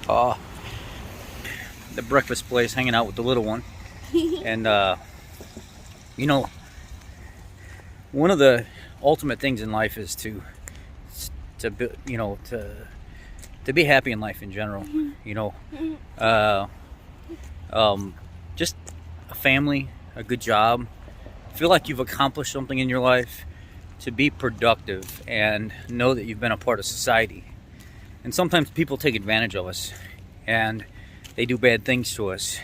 uh, the breakfast place, hanging out with the little one. And you know, one of the ultimate things in life is to be happy in life in general. You know, uh, just a family, a good job, feel like you've accomplished something in your life, to be productive and know that you've been a part of society. And sometimes people take advantage of us and they do bad things to us.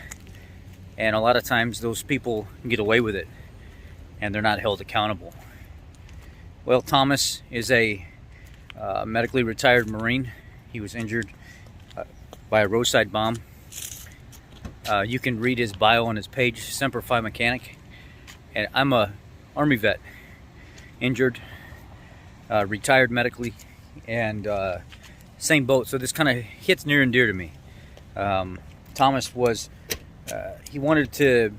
And a lot of times those people get away with it and they're not held accountable. Well, Thomas is a medically retired Marine. He was injured by a roadside bomb. You can read his bio on his page, Semper Fi mechanic. And I'm a Army vet, injured, retired medically, and same boat. So this kind of hits near and dear to me. Thomas was, he wanted to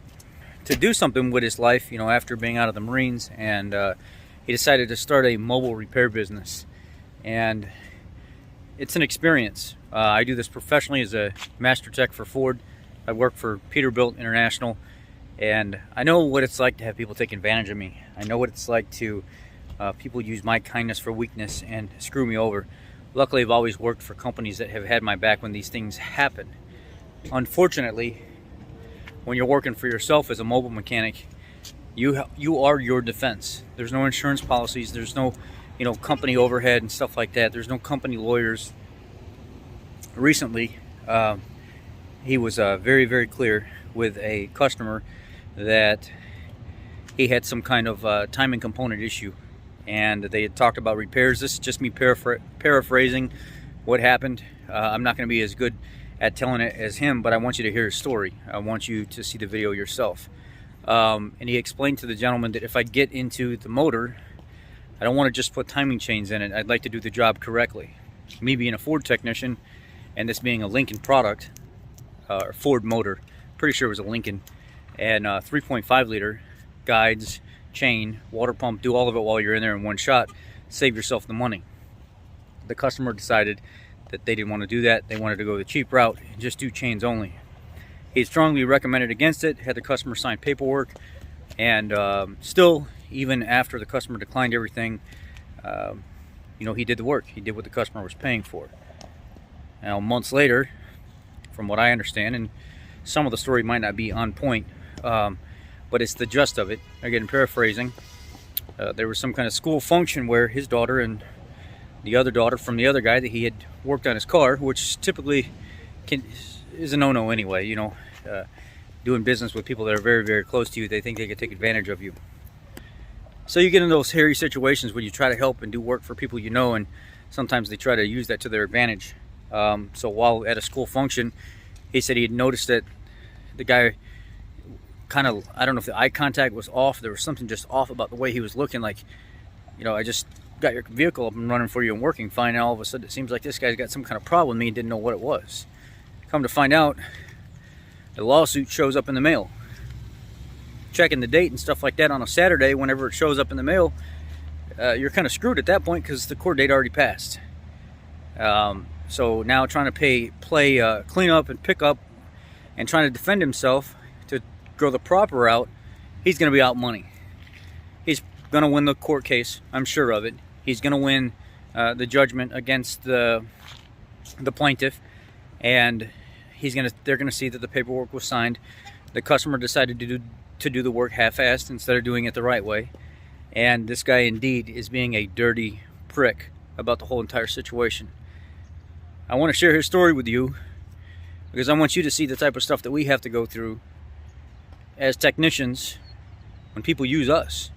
do something with his life, you know, after being out of the Marines, and he decided to start a mobile repair business. And it's an experience. I do this professionally as a master tech for Ford. I work for Peterbilt International, and I know what it's like to have people take advantage of me. I know what it's like to people use my kindness for weakness and screw me over. Luckily, I've always worked for companies that have had my back when these things happen. Unfortunately, when you're working for yourself as a mobile mechanic, you are your defense. There's no insurance policies. There's no, you know, company overhead and stuff like that. There's no company lawyers. Recently, he was very, very clear with a customer that he had some kind of timing component issue, and they had talked about repairs. This is just me paraphrasing what happened. I'm not going to be as good at telling it as him, but I want you to hear his story. I want you to see the video yourself. And he explained to the gentleman that if I get into the motor, I don't want to just put timing chains in it. I'd like to do the job correctly. Me being a Ford technician, and this being a Lincoln product, or Ford motor, pretty sure it was a Lincoln, and 3.5 liter, guides, chain, water pump, do all of it while you're in there in one shot, save yourself the money. The customer decided that they didn't want to do that. They wanted to go the cheap route and just do chains only. He strongly recommended against it, had the customer sign paperwork, and still, even after the customer declined everything, you know, he did the work. He did what the customer was paying for. Now, months later, from what I understand, and some of the story might not be on point, but it's the gist of it. Again, paraphrasing, there was some kind of school function where his daughter and the other daughter from the other guy that he had worked on his car, which typically is a no-no anyway, you know, doing business with people that are very, very close to you, they think they can take advantage of you. So you get in those hairy situations when you try to help and do work for people you know, and sometimes they try to use that to their advantage. So while at a school function, he said he had noticed that the guy kind of, I don't know if the eye contact was off, there was something just off about the way he was looking, like, you know, I just got your vehicle up and running for you and working fine, and all of a sudden it seems like this guy's got some kind of problem with me and didn't know what it was. Come to find out, the lawsuit shows up in the mail. Checking the date and stuff like that on a Saturday, whenever it shows up in the mail, you're kind of screwed at that point because the court date already passed. So now trying to play clean up and pick up and trying to defend himself to go the proper route, he's going to be out money. He's going to win the court case, I'm sure of it. He's going to win the judgment against the plaintiff, and they're going to see that the paperwork was signed. The customer decided to do the work half-assed instead of doing it the right way, and this guy indeed is being a dirty prick about the whole entire situation. I want to share his story with you because I want you to see the type of stuff that we have to go through as technicians when people use us.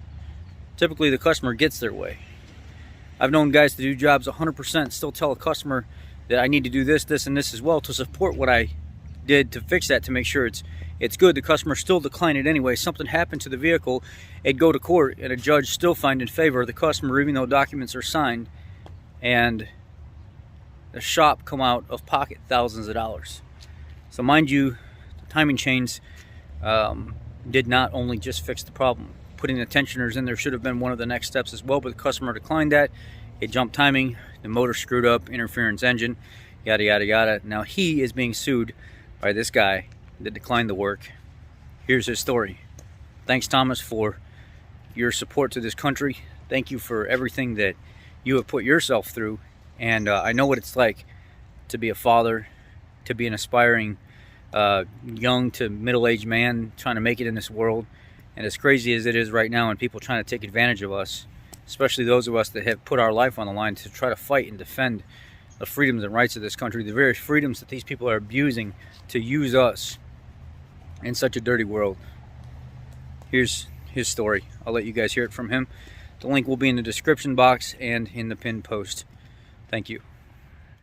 Typically the customer gets their way. I've known guys to do jobs 100%, still tell a customer that I need to do this, this, and this as well to support what I did to fix that, to make sure it's good. The customer still declined it anyway. Something happened to the vehicle, it'd go to court, and a judge still find in favor of the customer even though documents are signed, and the shop come out of pocket thousands of dollars. So mind you, the timing chains did not only just fix the problem. Putting the tensioners in there should have been one of the next steps as well, but the customer declined that. It jumped timing, the motor screwed up, interference engine. yada, yada, yada. Now he is being sued by this guy that declined the work. Here's his story. Thanks, Thomas, for your support to this country. Thank you for everything that you have put yourself through. And I know what it's like to be a father, to be an aspiring young to middle-aged man trying to make it in this world. And as crazy as it is right now, and people trying to take advantage of us, especially those of us that have put our life on the line to try to fight and defend the freedoms and rights of this country, the very freedoms that these people are abusing to use us in such a dirty world. Here's his story. I'll let you guys hear it from him. The link will be in the description box and in the pinned post. Thank you.